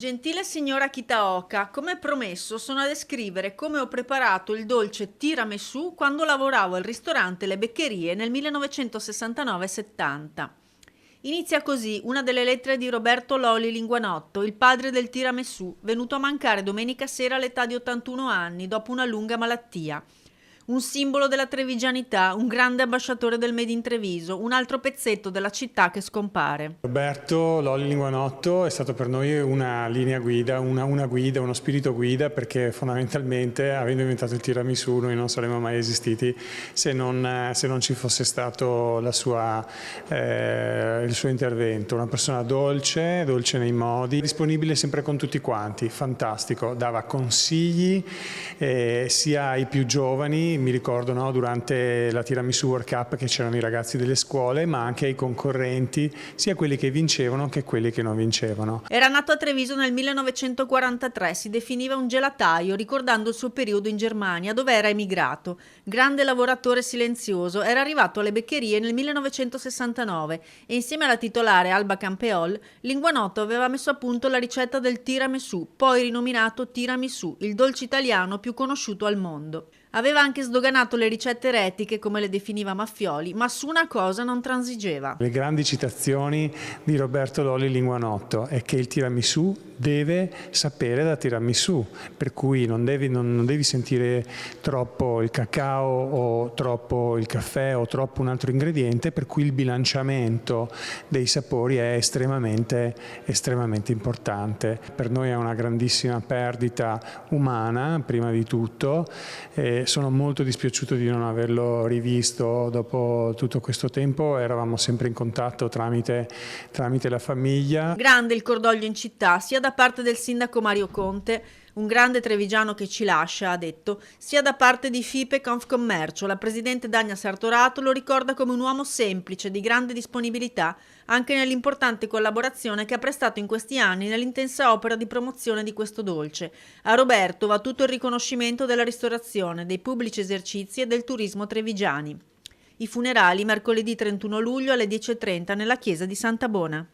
Gentile signora Kitaoka, come promesso sono a descrivere come ho preparato il dolce tiramisù quando lavoravo al ristorante Le Beccherie nel 1969-70. Inizia così una delle lettere di Roberto Loli Linguanotto, il padre del tiramisù, venuto a mancare domenica sera all'età di 81 anni dopo una lunga malattia. Un simbolo della trevigianità, un grande ambasciatore del Made in Treviso, un altro pezzetto della città che scompare. Roberto Lolli Linguanotto è stato per noi una linea guida, una guida, uno spirito guida, perché fondamentalmente, avendo inventato il tiramisù, noi non saremmo mai esistiti se non ci fosse stato il suo intervento. Una persona dolce nei modi, disponibile sempre con tutti quanti, fantastico, dava consigli sia ai più giovani. Mi ricordo, no, durante la Tiramisù World Cup che c'erano i ragazzi delle scuole, ma anche ai concorrenti, sia quelli che vincevano che quelli che non vincevano. Era nato a Treviso nel 1943, si definiva un gelataio, ricordando il suo periodo in Germania, dove era emigrato. Grande lavoratore silenzioso, era arrivato alle Beccherie nel 1969 e insieme alla titolare Alba Campeol, Linguanotto aveva messo a punto la ricetta del tiramisù, poi rinominato tiramisù, il dolce italiano più conosciuto al mondo. Aveva anche sdoganato le ricette eretiche, come le definiva Maffioli, ma su una cosa non transigeva. Le grandi citazioni di Roberto Lolli Linguanotto è che il tiramisù deve sapere da tiramisù, per cui non devi sentire troppo il cacao o troppo il caffè o troppo un altro ingrediente, per cui il bilanciamento dei sapori è estremamente importante. Per noi è una grandissima perdita umana, prima di tutto. Sono molto dispiaciuto di non averlo rivisto dopo tutto questo tempo, eravamo sempre in contatto tramite la famiglia. Grande il cordoglio in città, sia da parte del sindaco Mario Conte, un grande trevigiano che ci lascia, ha detto, sia da parte di FIPE Confcommercio. La presidente Dagna Sartorato lo ricorda come un uomo semplice, di grande disponibilità, anche nell'importante collaborazione che ha prestato in questi anni nell'intensa opera di promozione di questo dolce. A Roberto va tutto il riconoscimento della ristorazione, dei pubblici esercizi e del turismo trevigiani. I funerali mercoledì 31 luglio alle 10:30 nella chiesa di Santa Bona.